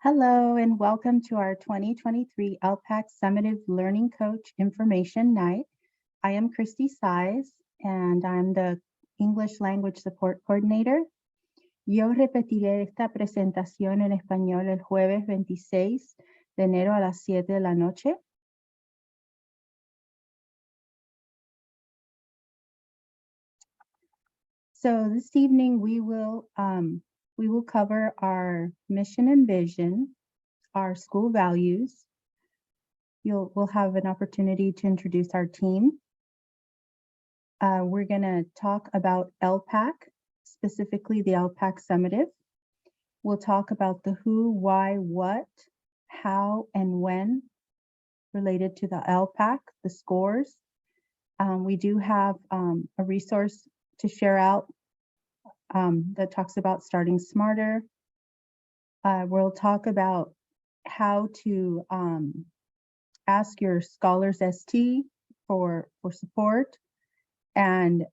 Hello and welcome to our 2023 ELPAC Summative Learning Coach Information Night. I am Christy Size and I'm the English Language Support Coordinator. Yo repetiré esta presentación en español el jueves 26 de enero a las 7 de la noche. So this evening we will cover our mission and vision, our school values. We'll have an opportunity to introduce our team. We're going to talk about ELPAC, specifically the ELPAC Summative. We'll talk about the who, why, what, how, and when related to the ELPAC, the scores. We do have a resource to share out that talks about starting smarter. We'll talk about how to ask your Scholars ST for support and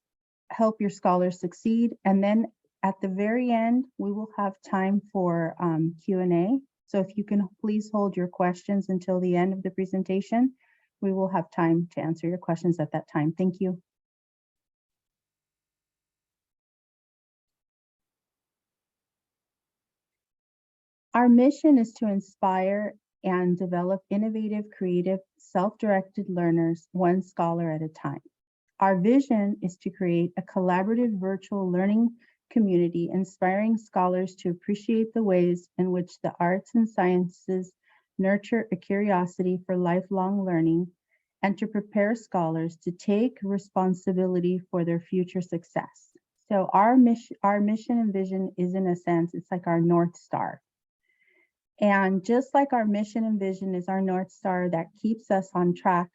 help your scholars succeed. And then at the very end, we will have time for Q&A. So if you can please hold your questions until the end of the presentation, we will have time to answer your questions at that time. Thank you. Our mission is to inspire and develop innovative, creative, self-directed learners, one scholar at a time. Our vision is to create a collaborative virtual learning community, inspiring scholars to appreciate the ways in which the arts and sciences nurture a curiosity for lifelong learning, and to prepare scholars to take responsibility for their future success. So our mission and vision is, in a sense, it's like our North Star. And just like our mission and vision is our North Star that keeps us on track,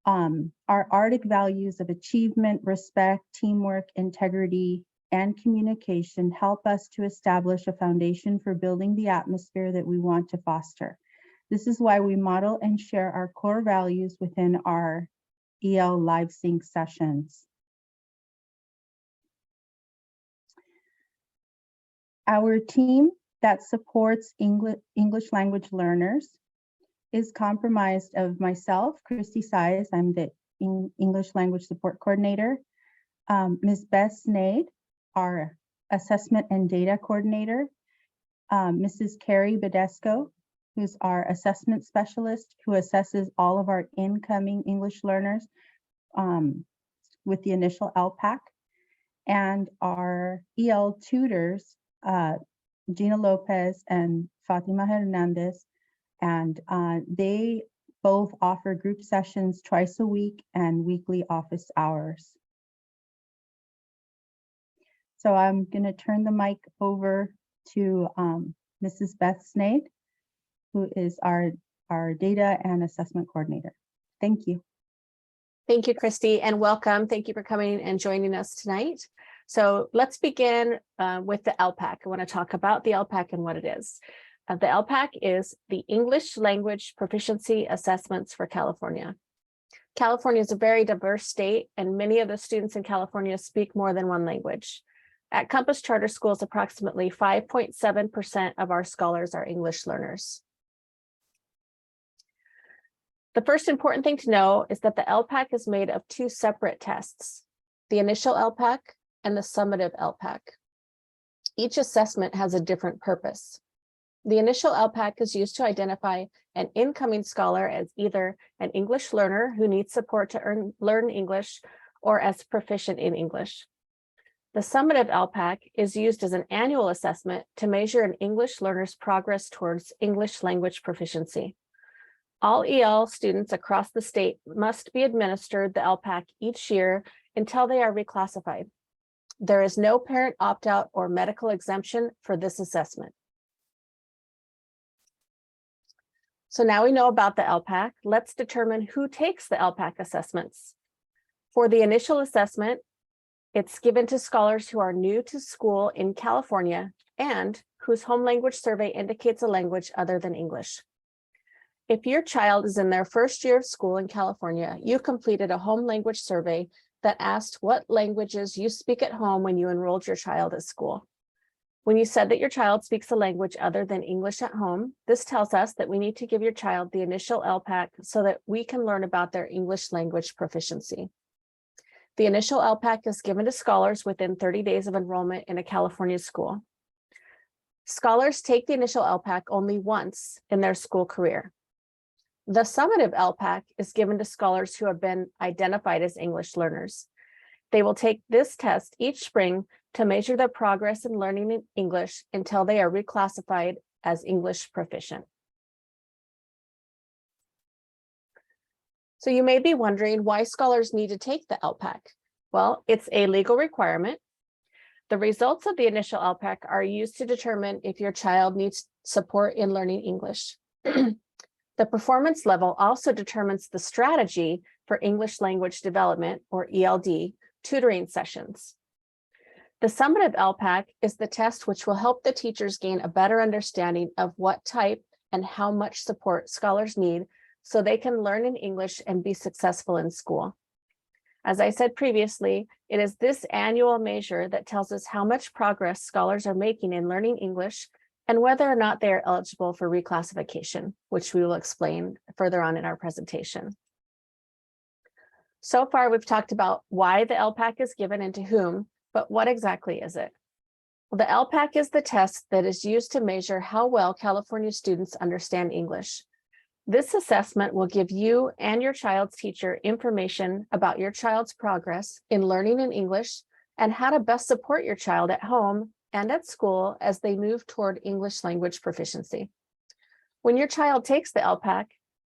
our Arctic values of achievement, respect, teamwork, integrity, and communication help us to establish a foundation for building the atmosphere that we want to foster. This is why we model and share our core values within our EL Live Sync sessions. Our team that supports English language learners is comprised of myself, Christy Size, I'm the English Language Support Coordinator, Ms. Beth Snade, our Assessment and Data Coordinator, Mrs. Carrie Badesco, who's our Assessment Specialist, who assesses all of our incoming English learners with the initial ELPAC, and our EL tutors, Gina Lopez and Fatima Hernandez, and they both offer group sessions twice a week and weekly office hours. So I'm going to turn the mic over to Mrs. Beth Snade, who is our Data and Assessment Coordinator. Thank you. Thank you, Christy, and welcome. Thank you for coming and joining us tonight. So let's begin with the ELPAC. I want to talk about the ELPAC and what it is. The ELPAC is the English Language Proficiency Assessments for California. California is a very diverse state, and many of the students in California speak more than one language. At Compass Charter Schools, approximately 5.7% of our scholars are English learners. The first important thing to know is that the ELPAC is made of two separate tests, the initial ELPAC and the summative ELPAC. Each assessment has a different purpose. The initial ELPAC is used to identify an incoming scholar as either an English learner who needs support to learn English or as proficient in English. The summative ELPAC is used as an annual assessment to measure an English learner's progress towards English language proficiency. All EL students across the state must be administered the ELPAC each year until they are reclassified. There is no parent opt-out or medical exemption for this assessment. So now we know about the ELPAC, let's determine who takes the ELPAC assessments. For the initial assessment, it's given to scholars who are new to school in California and whose home language survey indicates a language other than English. If your child is in their first year of school in California, you completed a home language survey that asked what languages you speak at home when you enrolled your child at school. When you said that your child speaks a language other than English at home, this tells us that we need to give your child the initial ELPAC so that we can learn about their English language proficiency. The initial ELPAC is given to scholars within 30 days of enrollment in a California school. Scholars take the initial ELPAC only once in their school career. The summative ELPAC is given to scholars who have been identified as English learners. They will take this test each spring to measure their progress in learning in English until they are reclassified as English proficient. So you may be wondering why scholars need to take the ELPAC. Well, it's a legal requirement. The results of the initial ELPAC are used to determine if your child needs support in learning English. The performance level also determines the strategy for English language development, or ELD, tutoring sessions. The summative ELPAC is the test which will help the teachers gain a better understanding of what type and how much support scholars need so they can learn in English and be successful in school. As I said previously, it is this annual measure that tells us how much progress scholars are making in learning English and whether or not they are eligible for reclassification, which we will explain further on in our presentation. So far, we've talked about why the ELPAC is given and to whom, but what exactly is it? Well, the ELPAC is the test that is used to measure how well California students understand English. This assessment will give you and your child's teacher information about your child's progress in learning in English and how to best support your child at home and at school as they move toward English language proficiency. When your child takes the ELPAC,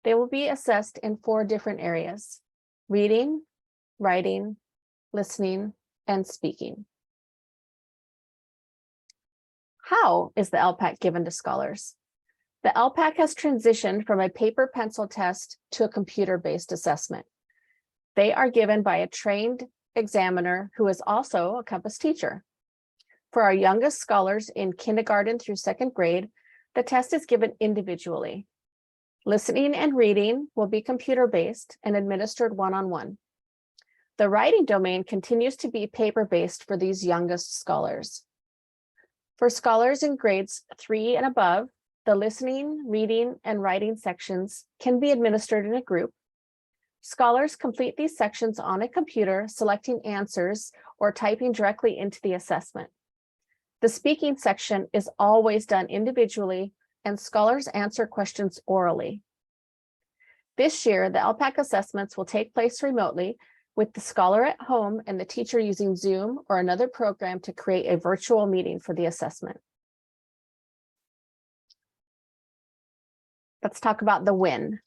they will be assessed in 4 different areas: reading, writing, listening, and speaking. How is the ELPAC given to scholars? The ELPAC has transitioned from a paper pencil test to a computer-based assessment. They are given by a trained examiner who is also a Compass teacher. For our youngest scholars in kindergarten through 2nd grade, the test is given individually. Listening and reading will be computer-based and administered one-on-one. The writing domain continues to be paper-based for these youngest scholars. For scholars in grades 3 and above, the listening, reading, and writing sections can be administered in a group. Scholars complete these sections on a computer, selecting answers or typing directly into the assessment. The speaking section is always done individually, and scholars answer questions orally. This year, the ELPAC assessments will take place remotely, with the scholar at home and the teacher using Zoom or another program to create a virtual meeting for the assessment. Let's talk about the when.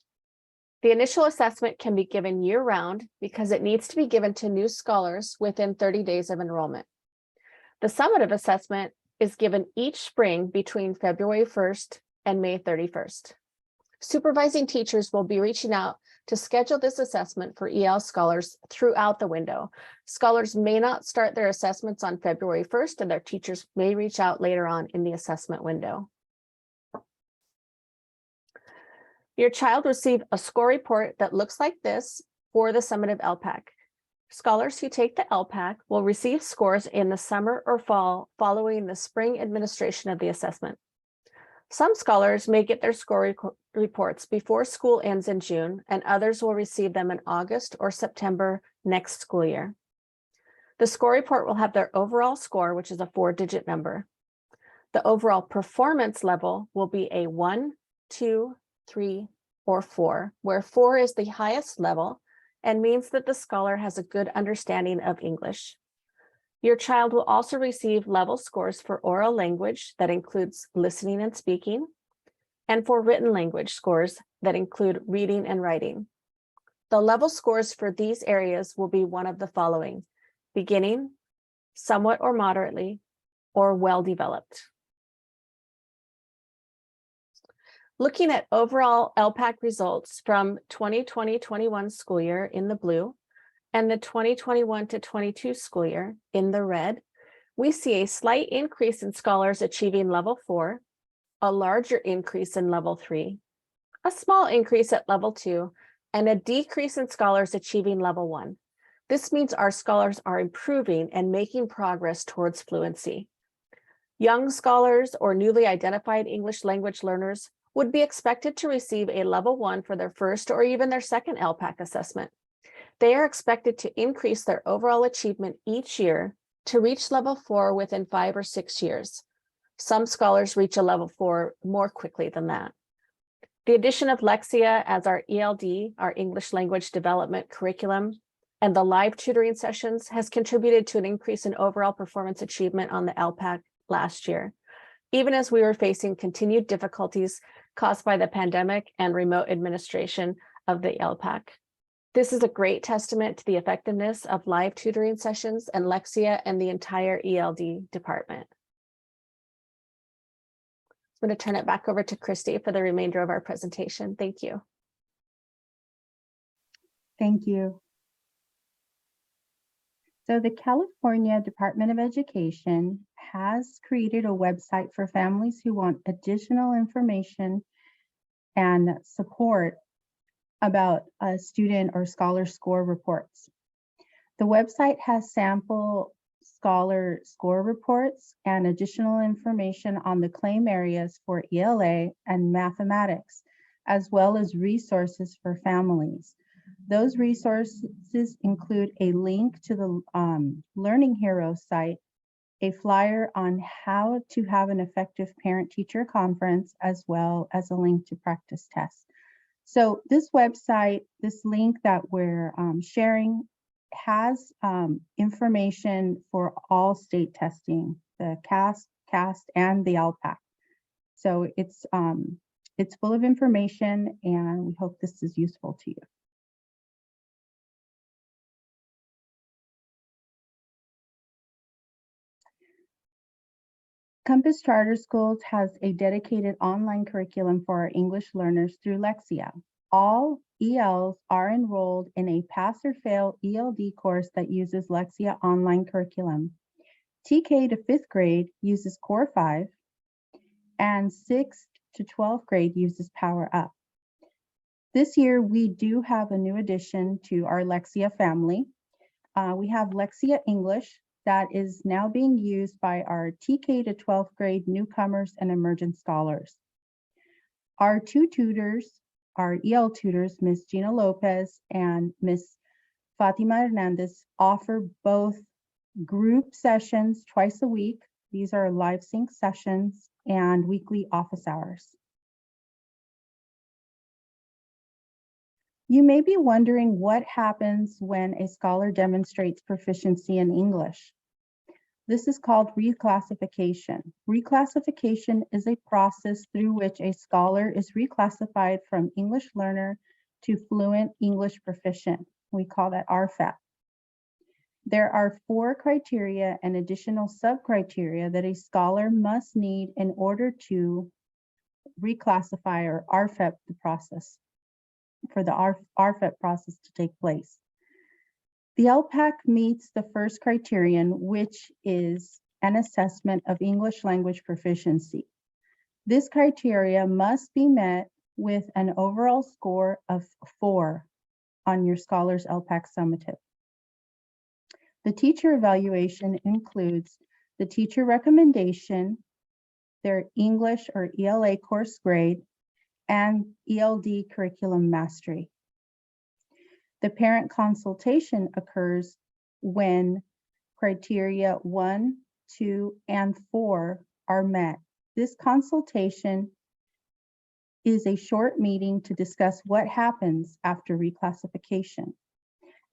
The initial assessment can be given year-round because it needs to be given to new scholars within 30 days of enrollment. The summative assessment is given each spring between February 1st and May 31st. Supervising teachers will be reaching out to schedule this assessment for EL scholars throughout the window. Scholars may not start their assessments on February 1st, and their teachers may reach out later on in the assessment window. Your child received a score report that looks like this for the summative ELPAC. Scholars who take the ELPAC will receive scores in the summer or fall following the spring administration of the assessment. Some scholars may get their score reports before school ends in June, and others will receive them in August or September next school year. The score report will have their overall score, which is a 4-digit number. The overall performance level will be a 1, 2, 3, or 4, where 4 is the highest level and means that the scholar has a good understanding of English. Your child will also receive level scores for oral language that includes listening and speaking, and for written language scores that include reading and writing. The level scores for these areas will be one of the following: beginning, somewhat or moderately, or well developed. Looking at overall ELPAC results from 2020-21 school year in the blue and the 2021-22 school year in the red, we see a slight increase in scholars achieving level 4, a larger increase in level 3, a small increase at level 2, and a decrease in scholars achieving level 1. This means our scholars are improving and making progress towards fluency. Young scholars or newly identified English language learners would be expected to receive a level 1 for their first or even their second ELPAC assessment. They are expected to increase their overall achievement each year to reach level 4 within 5 or 6 years. Some scholars reach a level 4 more quickly than that. The addition of Lexia as our ELD, our English language development curriculum, and the live tutoring sessions has contributed to an increase in overall performance achievement on the ELPAC last year, even as we were facing continued difficulties caused by the pandemic and remote administration of the ELPAC. This is a great testament to the effectiveness of live tutoring sessions and Lexia and the entire ELD department. I'm going to turn it back over to Christy for the remainder of our presentation. Thank you. Thank you. So the California Department of Education has created a website for families who want additional information and support about student or scholar score reports. The website has sample scholar score reports and additional information on the claim areas for ELA and mathematics, as well as resources for families. Those resources include a link to the Learning Hero site, a flyer on how to have an effective parent-teacher conference, as well as a link to practice tests. So this website, this link that we're sharing, has information for all state testing, the CAST, and the ELPAC. So it's full of information, and we hope this is useful to you. Compass Charter Schools has a dedicated online curriculum for our English learners through Lexia. All ELs are enrolled in a pass or fail ELD course that uses Lexia online curriculum. TK to 5th grade uses Core 5, and 6th to 12th grade uses Power Up. This year, we do have a new addition to our Lexia family. We have Lexia English that is now being used by our TK to 12th grade newcomers and emergent scholars. Our two tutors, our EL tutors, Ms. Gina Lopez and Ms. Fatima Hernandez, offer both group sessions twice a week. These are live sync sessions and weekly office hours. You may be wondering what happens when a scholar demonstrates proficiency in English. This is called reclassification. Reclassification is a process through which a scholar is reclassified from English learner to fluent English proficient. We call that RFEP. There are 4 criteria and additional sub-criteria that a scholar must meet in order to reclassify or RFEP the process, for the RFEP process to take place. The ELPAC meets the first criterion, which is an assessment of English language proficiency. This criteria must be met with an overall score of 4 on your scholar's ELPAC summative. The teacher evaluation includes the teacher recommendation, their English or ELA course grade, and ELD curriculum mastery. The parent consultation occurs when criteria 1, 2, and 4 are met. This consultation is a short meeting to discuss what happens after reclassification.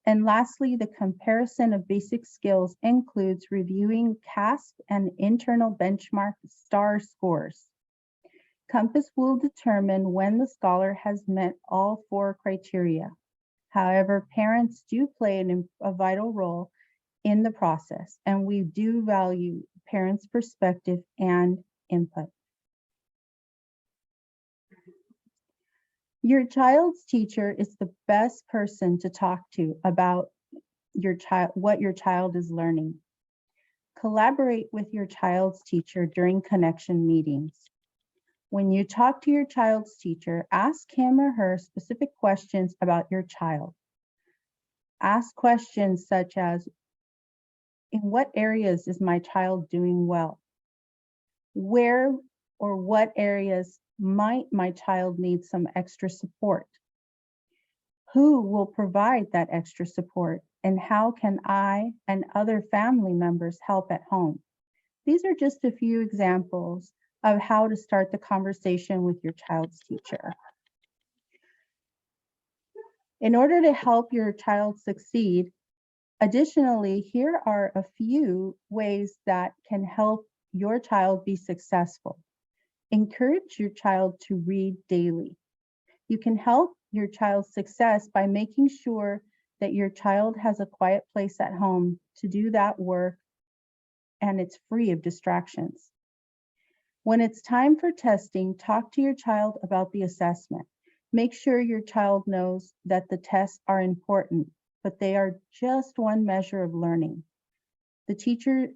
And lastly, the comparison of basic skills includes reviewing CASP and internal benchmark STAR scores. Compass will determine when the scholar has met all 4 criteria. However, parents do play a vital role in the process, and we do value parents' perspective and input. Your child's teacher is the best person to talk to about your child, what your child is learning. Collaborate with your child's teacher during connection meetings. When you talk to your child's teacher, ask him or her specific questions about your child. Ask questions such as, in what areas is my child doing well? Where or what areas might my child need some extra support? Who will provide that extra support? And how can I and other family members help at home? These are just a few examples of how to start the conversation with your child's teacher. In order to help your child succeed, additionally, here are a few ways that can help your child be successful. Encourage your child to read daily. You can help your child's success by making sure that your child has a quiet place at home to do that work and it's free of distractions. When it's time for testing, talk to your child about the assessment. Make sure your child knows that the tests are important, but they are just one measure of learning. The teacher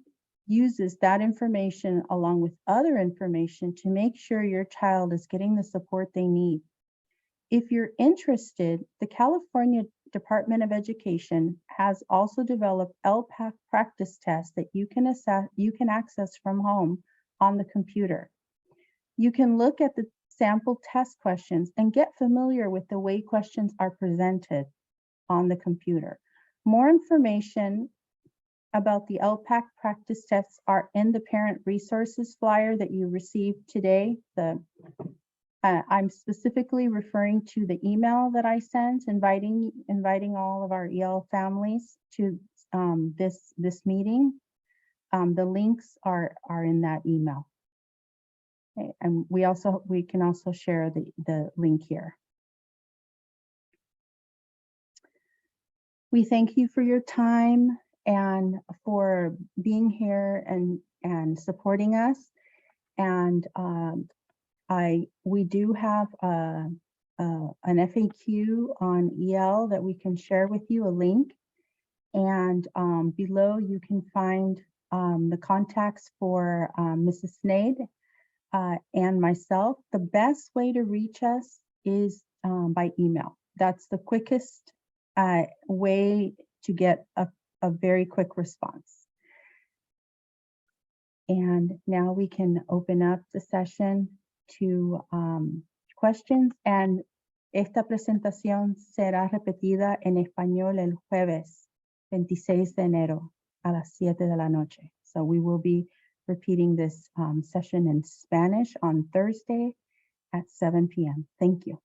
uses that information along with other information to make sure your child is getting the support they need. If you're interested, the California Department of Education has also developed ELPAC practice tests that you can access from home on the computer. You can look at the sample test questions and get familiar with the way questions are presented on the computer. More information about the ELPAC practice tests are in the parent resources flyer that you received today. I'm specifically referring to the email that I sent inviting all of our EL families to this meeting. The links are in that email. Okay, and we can also share the link here. We thank you for your time and for being here and supporting us. And we do have an FAQ on EL that we can share with you, a link. And below you can find the contacts for Mrs. Snade and myself. The best way to reach us is by email. That's the quickest way to get a very quick response. And now we can open up the session to questions. And esta presentación será repetida en español el jueves 26 de enero a las 7 de la noche. So we will be repeating this session in Spanish on Thursday at 7 p.m. Thank you.